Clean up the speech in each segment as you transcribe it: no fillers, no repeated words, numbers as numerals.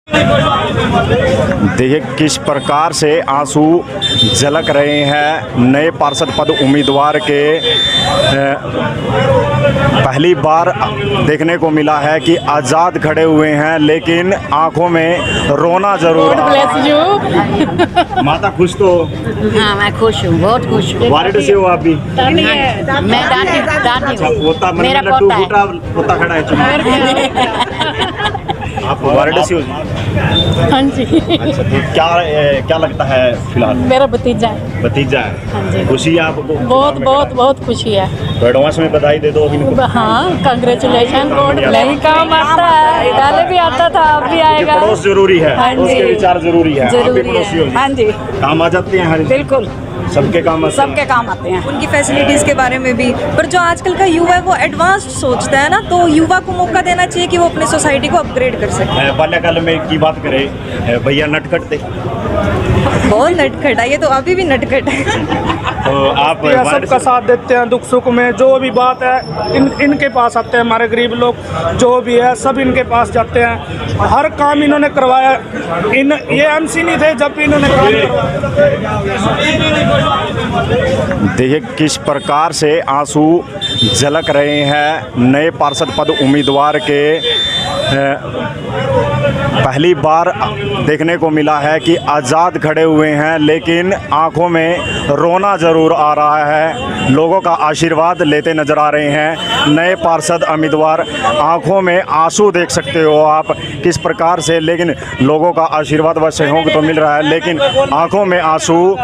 देखिए किस प्रकार से आंसू झलक रहे हैं नए पार्षद पद उम्मीदवार के। पहली बार देखने को मिला है कि आज़ाद खड़े हुए हैं, लेकिन आंखों में रोना जरूर आ रहा है। माता खुश तो? हाँ, मैं खुश हूँ, बहुत खुश हूँ। वार्ड से हो आप भी? मैं दादी हूँ। पोता मेरा लड्डू पोता है। पोता खड़ा है। आप वार्ड से हो? हाँ जी। अच्छा, तो क्या लगता है फिलहाल? मेरा भतीजा है। भतीजा है। हाँ जी। खुशी है आपको? बहुत बहुत बहुत खुशी है। तो एडवांस में बधाई दे दो इनको। हाँ, कांग्रेचुलेशन। नहीं, काम आता है, पहले भी आता था, अब भी आएगा। पड़ोस जरूरी है। हाँ जी। उसके विचार जरूरी है। आप भी जरूरी पड़ोसी हो। है। हाँ जी, काम आ जाते हैं हर बिल्कुल सबके काम आते हैं। सबके काम आते हैं। उनकी फैसिलिटीज़ के बारे में भी। पर जो आजकल का युवा है वो एडवांस सोचता है ना, तो युवा को मौका देना चाहिए कि वो अपने सोसाइटी को अपग्रेड कर सके। बाल्यकाल में की बात करें, भैया नटखट थे। बहुत नटखट है, ये तो अभी भी नटखट है। तो आप सबका साथ देते हैं, दुख सुख में जो भी बात है इनके पास आते हैं। हमारे गरीब लोग जो भी है सब इनके पास जाते हैं। हर काम इन्होंने करवाया। ये एमसी नहीं थे जब भी इन्होंने काम करवाया। देखिए किस प्रकार से आंसू झलक रहे हैं नए पार्षद पद उम्मीदवार के। पहली बार देखने को मिला है कि आज़ाद खड़े हुए हैं, लेकिन आंखों में रोना जरूर आ रहा है। लोगों का आशीर्वाद लेते नजर आ रहे हैं नए पार्षद उम्मीदवार। आंखों में आंसू देख सकते हो आप किस प्रकार से, लेकिन लोगों का आशीर्वाद व सहयोग तो मिल रहा है, लेकिन आंखों में आंसू,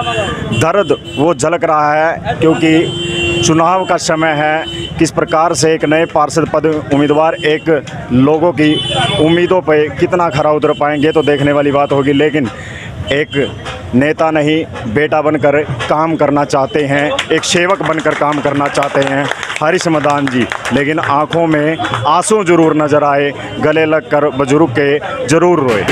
दर्द वो झलक रहा है, क्योंकि चुनाव का समय है। किस प्रकार से एक नए पार्षद पद उम्मीदवार एक लोगों की उम्मीदों पे कितना खरा उतर पाएंगे तो देखने वाली बात होगी। लेकिन एक नेता नहीं, बेटा बनकर काम करना चाहते हैं, एक सेवक बनकर काम करना चाहते हैं हरीश मदान जी। लेकिन आंखों में आंसू जरूर नजर आए, गले लगकर बुजुर्ग के जरूर रोए।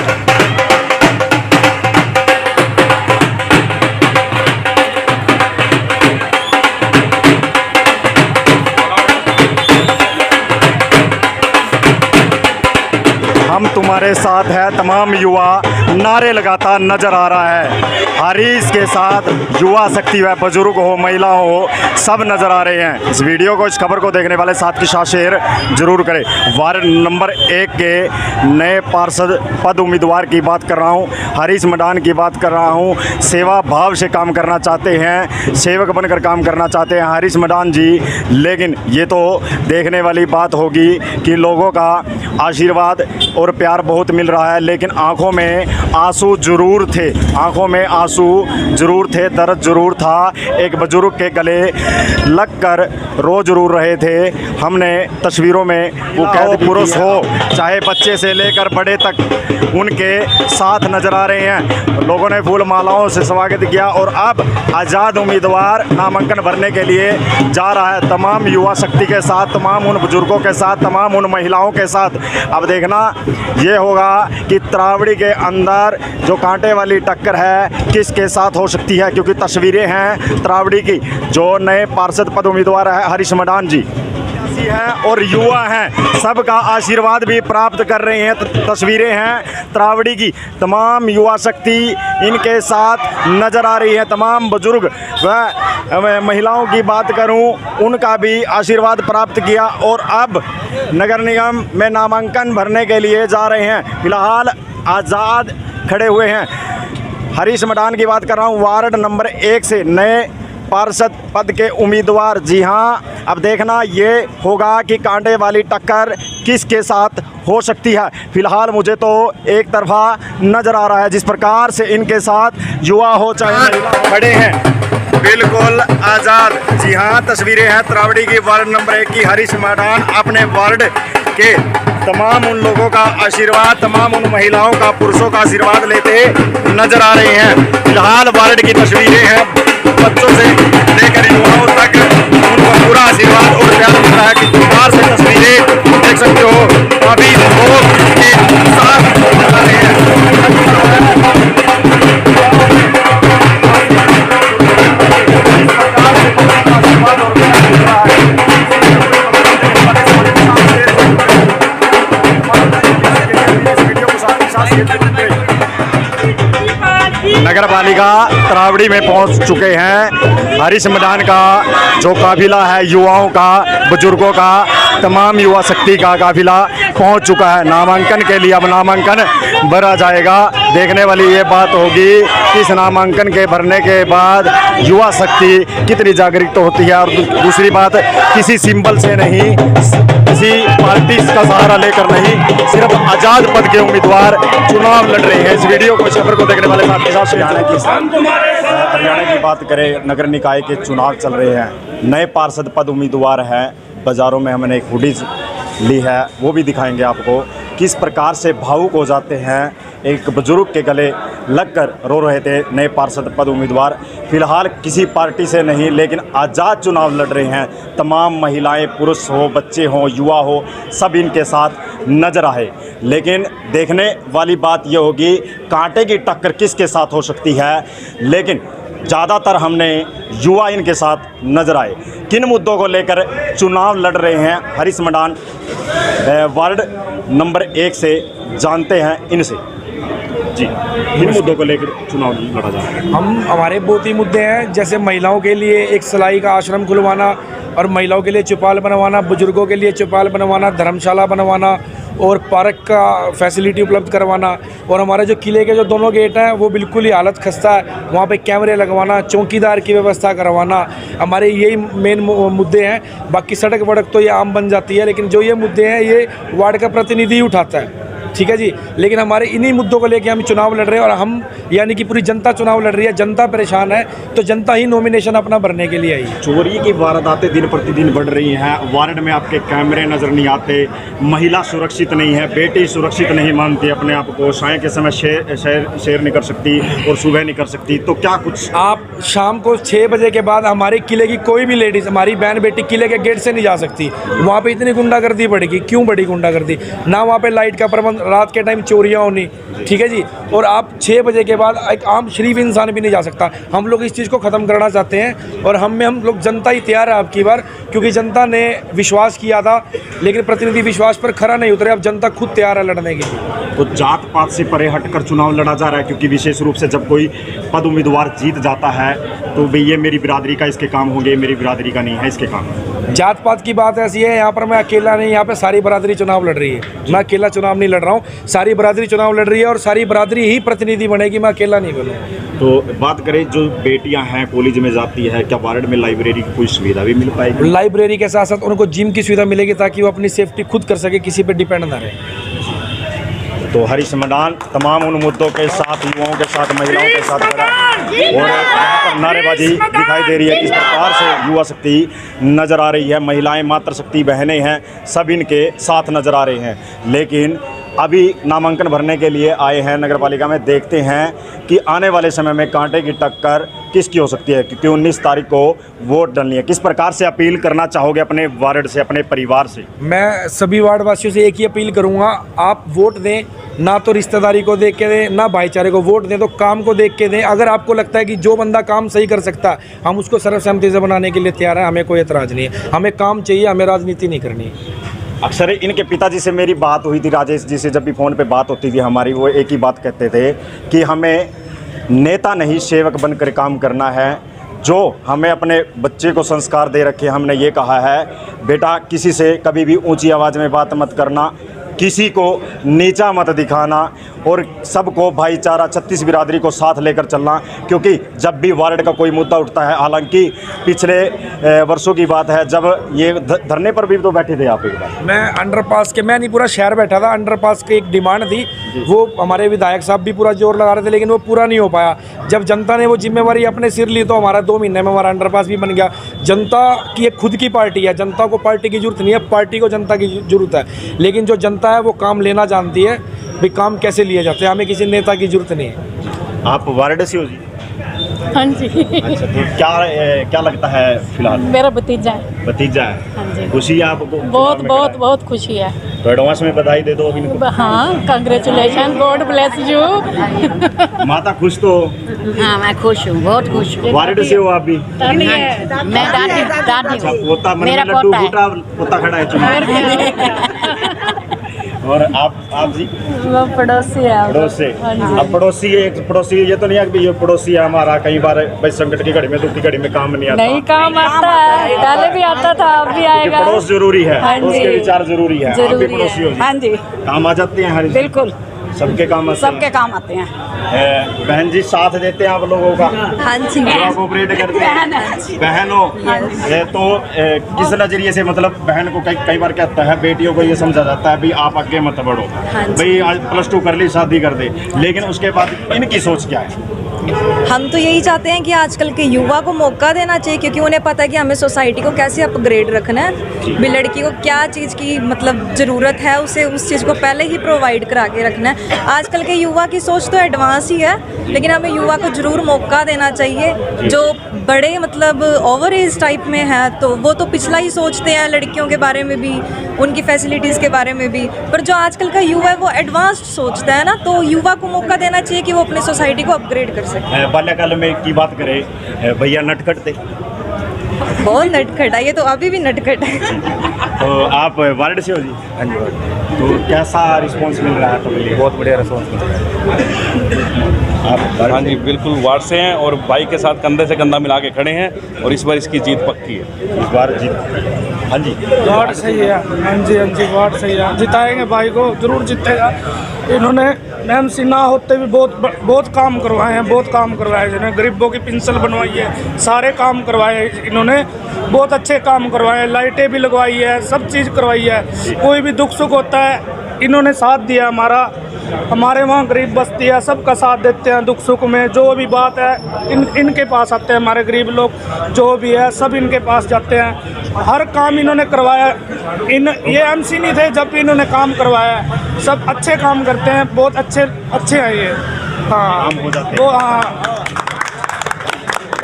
हम तुम्हारे साथ है तमाम युवा नारे लगाता नजर आ रहा है। हरीश के साथ युवा शक्ति व बुजुर्ग हो, महिला हो, सब नजर आ रहे हैं। इस वीडियो को, इस खबर को देखने वाले साथ के साथ शेयर जरूर करें। वार्ड नंबर 1 के नए पार्षद पद उम्मीदवार की बात कर रहा हूं, हरीश मदान की बात कर रहा हूं। सेवा भाव से काम करना चाहते हैं, सेवक बनकर काम करना चाहते हैं हरीश मदान जी। लेकिन ये तो देखने वाली बात होगी कि लोगों का आशीर्वाद और प्यार बहुत मिल रहा है, लेकिन आंखों में आंसू जरूर थे, आंखों में आंसू जरूर थे, दर्द जरूर था। एक बुजुर्ग के गले लगकर रो जरूर रहे थे। हमने तस्वीरों में वो कैद पुरुष हो चाहे बच्चे से लेकर बड़े तक उनके साथ नजर आ रहे हैं। लोगों ने फूल मालाओं से स्वागत किया और अब आज़ाद उम्मीदवार नामांकन भरने के लिए जा रहा है, तमाम युवा शक्ति के साथ, तमाम उन बुजुर्गों के साथ, तमाम उन महिलाओं के साथ। अब देखना ये होगा कि त्रावड़ी के अंदर जो कांटे वाली टक्कर है किसके साथ हो सकती है, क्योंकि तस्वीरें हैं त्रावड़ी की। जो नए पार्षद पद उम्मीदवार है हरीश मदान जी हैं और युवा हैं, सबका आशीर्वाद भी प्राप्त कर रहे हैं। तस्वीरें हैं त्रावड़ी की, तमाम युवा शक्ति इनके साथ नजर आ रही है। तमाम बुजुर्ग व महिलाओं की बात करूं, उनका भी आशीर्वाद प्राप्त किया और अब नगर निगम में नामांकन भरने के लिए जा रहे हैं। फिलहाल आज़ाद खड़े हुए हैं। हरीश मदान की बात कर रहा हूं, वार्ड नंबर 1 से नए पार्षद पद के उम्मीदवार। जी हाँ, अब देखना ये होगा कि कांटे वाली टक्कर किसके साथ हो सकती है। फिलहाल मुझे तो एक तरफा नज़र आ रहा है, जिस प्रकार से इनके साथ युवा हो चाहे खड़े हैं, बिल्कुल आज़ाद। जी हाँ, तस्वीरें हैं त्रावड़ी की वार्ड नंबर 1 की। हरीश मदान अपने वार्ड के तमाम उन लोगों का आशीर्वाद, तमाम उन महिलाओं का, पुरुषों का आशीर्वाद लेते नजर आ रहे हैं। फिलहाल वार्ड की तस्वीरें हैं, बच्चों से लेकर युवाओं तक उनका पूरा आशीर्वाद और प्यार मिल रहा है। किस प्रकार से तस्वीरें देख सकते हो, अभी लोग के साथ नजर आ रहे हैं। वीडियो को साथ नगर पालिका तरावड़ी में पहुंच चुके हैं। हरीश मैदान का जो काफिला है, युवाओं का, बुजुर्गों का, तमाम युवा शक्ति का काफिला पहुंच चुका है। नामांकन के लिए अब नामांकन भरा जाएगा। देखने वाली ये बात होगी कि इस नामांकन के भरने के बाद युवा शक्ति कितनी जागरूक होती है। और दूसरी बात, किसी सिंबल से नहीं, किसी पार्टी का सहारा लेकर नहीं, सिर्फ आजाद पद के उम्मीदवार चुनाव लड़ रहे हैं। इस वीडियो को, खबर को देखने वाले साथ के साथ हरियाणा की बात करें, नगर निकाय के चुनाव चल रहे हैं, नए पार्षद पद उम्मीदवार हैं। बाज़ारों में हमने एक हुडीज ली है, वो भी दिखाएंगे आपको। किस प्रकार से भावुक हो जाते हैं। एक बुजुर्ग के गले लगकर रो रहे थे नए पार्षद पद उम्मीदवार। फिलहाल किसी पार्टी से नहीं, लेकिन आज़ाद चुनाव लड़ रहे हैं। तमाम महिलाएं, पुरुष हो, बच्चे हों, युवा हो, सब इनके साथ नजर आए। लेकिन देखने वाली बात यह होगी कांटे की टक्कर किसके साथ हो सकती है। लेकिन ज़्यादातर हमने युवा इनके साथ नजर आए। किन मुद्दों को लेकर चुनाव लड़ रहे हैं हरीश मैदान वार्ड नंबर 1 से जानते हैं इनसे। जी, किन मुद्दों को लेकर चुनाव लड़ा जा रहा है? हमारे बहुत ही मुद्दे हैं, जैसे महिलाओं के लिए एक सिलाई का आश्रम खुलवाना और महिलाओं के लिए चौपाल बनवाना, बुजुर्गों के लिए चौपाल बनवाना, धर्मशाला बनवाना और पार्क का फैसिलिटी उपलब्ध करवाना। और हमारे जो किले के जो दोनों गेट हैं वो बिल्कुल ही हालत खस्ता है, वहाँ पे कैमरे लगवाना, चौकीदार की व्यवस्था करवाना। हमारे यही मेन मुद्दे हैं। बाकी सड़क वड़क तो ये आम बन जाती है, लेकिन जो ये मुद्दे हैं ये वार्ड का प्रतिनिधि ही उठाता है। ठीक है जी, लेकिन हमारे इन्हीं मुद्दों को लेकर हम चुनाव लड़ रहे हैं। और हम यानी कि पूरी जनता चुनाव लड़ रही है, जनता परेशान है, तो जनता ही नॉमिनेशन अपना भरने के लिए आई है। चोरी की वारदातें दिन प्रतिदिन बढ़ रही हैं। वार्ड में आपके कैमरे नज़र नहीं आते, महिला सुरक्षित नहीं है, बेटी सुरक्षित नहीं मानती अपने आप को, शाम के समय शेर नहीं कर सकती और सुबह नहीं कर सकती। तो क्या कुछ आप शाम को 6 बजे के बाद हमारे किले की कोई भी लेडीज़, हमारी बहन बेटी किले के गेट से नहीं जा सकती। वहाँ पे इतनी गुंडागर्दी बढ़ेगी। क्यों बढ़ी गुंडागर्दी? ना वहाँ पे लाइट का प्रबंध, रात के टाइम चोरियाँ होनी। ठीक है जी, और आप 6 बजे के बाद एक आम शरीफ इंसान भी नहीं जा सकता। हम लोग इस चीज़ को ख़त्म करना चाहते हैं और हम लोग जनता ही तैयार है आपकी बार, क्योंकि जनता ने विश्वास किया था, लेकिन प्रतिनिधि विश्वास पर खरा नहीं उतरे। अब जनता खुद तैयार है लड़ने के लिए। तो जात पात से परे हटकर चुनाव लड़ा जा रहा है, क्योंकि विशेष रूप से जब कोई पद उम्मीदवार जीत जाता है तो भाई ये मेरी बिरादरी का इसके काम होंगे, मेरी बिरादरी का नहीं है इसके काम। जात पात की बात ऐसी है, यहाँ पर मैं अकेला नहीं, यहाँ पे सारी बरादरी चुनाव लड़ रही है। मैं अकेला चुनाव नहीं लड़ रहा हूँ, सारी बरादरी चुनाव लड़ रही है और सारी बरादरी ही प्रतिनिधि बनेगी, मैं अकेला नहीं बनूँगा। तो बात करें, जो बेटियां हैं कॉलेज में जाती है, क्या वार्ड में लाइब्रेरी की कोई सुविधा भी मिल पाएगी? लाइब्रेरी के साथ साथ उनको जिम की सुविधा मिलेगी, ताकि वो अपनी सेफ्टी खुद कर सके, किसी पे डिपेंड ना रहे। तो हरीश मैदान तमाम उन मुद्दों के साथ, युवाओं के साथ, महिलाओं के साथ खड़ा और यहाँ पर नारेबाजी दिखाई दे रही है। किस प्रकार से युवा शक्ति नज़र आ रही है, महिलाएं, मातृशक्ति बहनें हैं, सब इनके साथ नज़र आ रहे हैं। लेकिन अभी नामांकन भरने के लिए आए हैं नगर पालिका में। देखते हैं कि आने वाले समय में कांटे की टक्कर किसकी हो सकती है, क्योंकि 19 तारीख को वोट डालनी है। किस प्रकार से अपील करना चाहोगे अपने वार्ड से, अपने परिवार से? मैं सभी वार्ड वासियों से एक ही अपील करूंगा, आप वोट दें, ना तो रिश्तेदारी को देख के दें, ना भाईचारे को। वोट दें तो काम को देख के दें। अगर आपको लगता है कि जो बंदा काम सही कर सकता है, हम उसको सर्वसम्मति से बनाने के लिए तैयार हैं। हमें कोई एतराज़ नहीं है, हमें काम चाहिए, हमें राजनीति नहीं करनी है। अक्सर इनके पिताजी से मेरी बात हुई थी, राजेश जी से, जब भी फ़ोन पे बात होती थी हमारी, वो एक ही बात कहते थे कि हमें नेता नहीं सेवक बनकर काम करना है। जो हमें अपने बच्चे को संस्कार दे रखे, हमने ये कहा है बेटा किसी से कभी भी ऊंची आवाज़ में बात मत करना, किसी को नीचा मत दिखाना और सबको भाईचारा, 36 बिरादरी को साथ लेकर चलना। क्योंकि जब भी वार्ड का कोई मुद्दा उठता है, हालांकि पिछले वर्षों की बात है जब ये धरने पर भी तो बैठे थे आप एक बार। मैं अंडरपास के, मैं नहीं पूरा शहर बैठा था, अंडरपास की एक डिमांड थी, वो हमारे विधायक साहब भी पूरा जोर लगा रहे थे, लेकिन वो पूरा नहीं हो पाया। जब जनता ने वो जिम्मेवारी अपने सिर ली तो हमारा 2 महीने में हमारा अंडरपास भी बन गया। जनता की एक खुद की पार्टी है, जनता को पार्टी की जरूरत नहीं है, पार्टी को जनता की जरूरत है। लेकिन जो जनता है वो काम लेना जानती है, भाई काम कैसे लिए जाते हैं, हमें किसी नेता की जरूरत नहीं है। आप वार्ड से हो जी? हाँ जी। अच्छा, तो क्या लगता है फिलहाल? मेरा भतीजा है। भतीजा है? हाँ जी। खुशी है आपको? बहुत बहुत बहुत खुशी है। तो एडवांस में बधाई दे दो अभी इनको। हाँ, कांग्रेचुलेशन, गॉड ब्लेस यू। माता खुश तो? हाँ, मैं खुश हूँ, बहुत खुश हूँ। वार्ड से हो आप भी? मैं दादी अच्छा, पोता मेरा लड्डू पोता है। पोता खड़ा है चुनाव। और आप जी वो पड़ोसी है पड़ोस से। हाँ जी। अब पड़ोसी ये तो नहीं है कि ये पड़ोसी है हमारा, कई बार भाई संकट की घड़ी में, दुख की घड़ी में काम नहीं आता। नहीं काम आता है, पहले भी आता था, अब भी कि आएगा। पड़ोस जरूरी है, हाँ पड़ोस जी। के विचार जरूरी है। आप भी जरूरी पड़ोसी हो जी? हाँ जी, काम आ जाते हैं हर बिल्कुल सबके काम आते सबके हैं। काम आते हैं। बहन जी साथ देते हैं आप लोगों का, हाँ जी पूरा कोऑपरेट करते हैं बहनों। तो किस नजरिए से, मतलब बहन को कई बार कहता है, बेटियों को ये समझा जाता है भाई आप आगे मत बढ़ो, भाई आज +2 कर ली शादी कर दे, लेकिन उसके बाद इनकी सोच क्या है? हम तो यही चाहते हैं कि आजकल के युवा को मौका देना चाहिए, क्योंकि उन्हें पता है कि हमें सोसाइटी को कैसे अपग्रेड रखना है, भी लड़की को क्या चीज़ की मतलब ज़रूरत है, उसे उस चीज़ को पहले ही प्रोवाइड करा के रखना है। आजकल के युवा की सोच तो एडवांस ही है, लेकिन हमें युवा को ज़रूर मौका देना चाहिए। जो बड़े मतलब ओवर एज टाइप में है तो वो तो पिछला ही सोचते हैं लड़कियों के बारे में भी, उनकी फैसिलिटीज़ के बारे में भी, पर जो आजकल का युवा है वो एडवांस सोचता है ना, तो युवा को मौका देना चाहिए कि वो अपने सोसाइटी को अपग्रेड कर सके। बाल्यकाल में की बात करें, भैया नटखट थे, बहुत नटखट है, ये तो अभी भी नटखट है। तो आप वार्ड से हो जी? हाँ जी, तो कैसा रिस्पांस मिल रहा है तुम्हें? बहुत बढ़िया रिस्पॉन्स मिल रहा है। आप वार्ड हाँ से? जी, बिल्कुल वार्ड से हैं और भाई के साथ कंधे से कंधा मिला के खड़े हैं और इस बार इसकी जीत पक्की है। इस बार जीत, हाँ जी वार्ड सही है। हाँ जी वार्ड सही है, जिताएंगे भाई को, जरूर जीतेगा। इन्होंने एमसी ना होते भी बहुत काम करवाए हैं, बहुत काम करवाए, जिन्होंने गरीबों की पेंशन बनवाई है, सारे काम करवाए इन्होंने, बहुत अच्छे काम करवाए, लाइटें भी लगवाई है, सब चीज़ करवाई है। कोई भी दुख सुख होता है इन्होंने साथ दिया हमारे वहाँ गरीब बस्ती है, सबका साथ देते हैं दुख सुख में। जो भी बात है इनके पास आते हैं, हमारे गरीब लोग जो भी है सब इनके पास जाते हैं। हर काम इन्होंने करवाया, ये एमसी नहीं थे जब भी इन्होंने काम करवाया है, सब अच्छे काम करते हैं, बहुत अच्छे हैं ये। हाँ काम हो जाते हैं। वो हाँ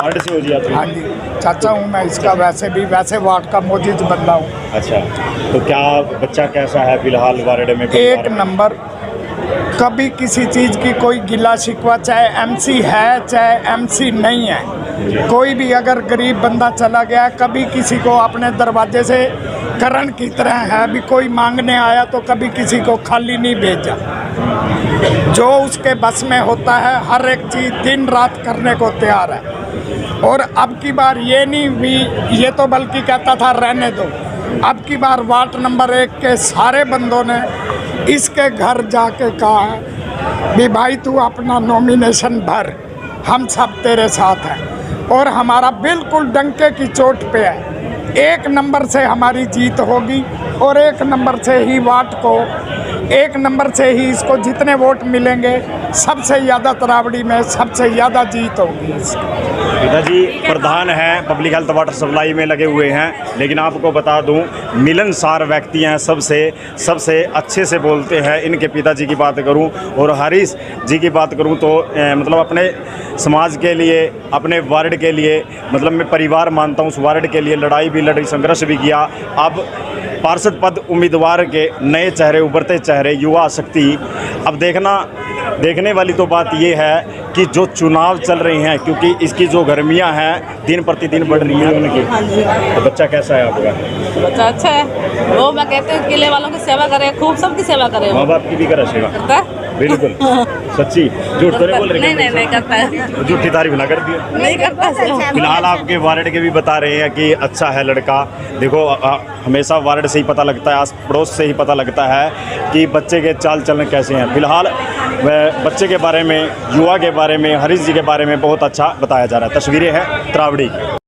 वार्ड से हो जी आप? हाँ जी, चाचा हूँ मैं इसका, वैसे वार्ड का मौजूद बंदा हूँ। अच्छा, तो क्या बच्चा कैसा है फिलहाल वार्ड में? एक नंबर, कभी किसी चीज़ की कोई गिला शिकवा, चाहे एमसी है चाहे एमसी नहीं है, कोई भी अगर गरीब बंदा चला गया, कभी किसी को अपने दरवाजे से करण की तरह है, भी कोई मांगने आया तो कभी किसी को खाली नहीं भेजा। जो उसके बस में होता है हर एक चीज़ दिन रात करने को तैयार है। और अब की बार ये नहीं भी, ये तो बल्कि कहता था रहने दो, अब की बार वार्ड नंबर 1 के सारे बंदों ने इसके घर जाके कहा है भी भाई तू अपना नॉमिनेशन भर, हम सब तेरे साथ हैं। और हमारा बिल्कुल डंके की चोट पे है, 1 नंबर से हमारी जीत होगी और 1 नंबर से ही वार्ड को, 1 नंबर से ही इसको जितने वोट मिलेंगे सबसे ज़्यादा तरावड़ी में सबसे ज़्यादा जीत होगी इसकी। पिताजी प्रधान हैं, पब्लिक हेल्थ वाटर सप्लाई में लगे हुए हैं, लेकिन आपको बता दूं मिलनसार व्यक्ति हैं, सबसे अच्छे से बोलते हैं। इनके पिताजी की बात करूं और हरीश जी की बात करूं तो मतलब अपने समाज के लिए, अपने वार्ड के लिए, मतलब मैं परिवार मानता हूं, उस वार्ड के लिए लड़ाई भी लड़ी, संघर्ष भी किया। अब पार्षद पद उम्मीदवार के नए चेहरे, उभरते चेहरे, युवा शक्ति। अब देखने वाली तो बात ये है कि जो चुनाव चल रहे हैं, क्योंकि इसकी जो गर्मियां हैं दिन प्रतिदिन बढ़ रही हैं उनकी। तो बच्चा कैसा है आपका? बच्चा अच्छा है, वो मैं कहते हैं किले वालों की सेवा करे, खूब सबकी सेवा करे। माँ बाप की भी करा सेवा? करता है बिल्कुल। सच्ची झूठ तो नहीं बोल रही? नहीं करता है, झूठी तारीफ ना कर दियो। नहीं करता है। फिलहाल आपके वार्ड के भी बता रहे हैं कि अच्छा है लड़का। देखो हमेशा वार्ड से ही पता लगता है, आस पड़ोस से ही पता लगता है कि बच्चे के चाल चलन कैसे हैं। फिलहाल बच्चे के बारे में, युवा के बारे में, हरीश जी के बारे में बहुत अच्छा बताया जा रहा है। तस्वीरें हैं त्रावड़ी की।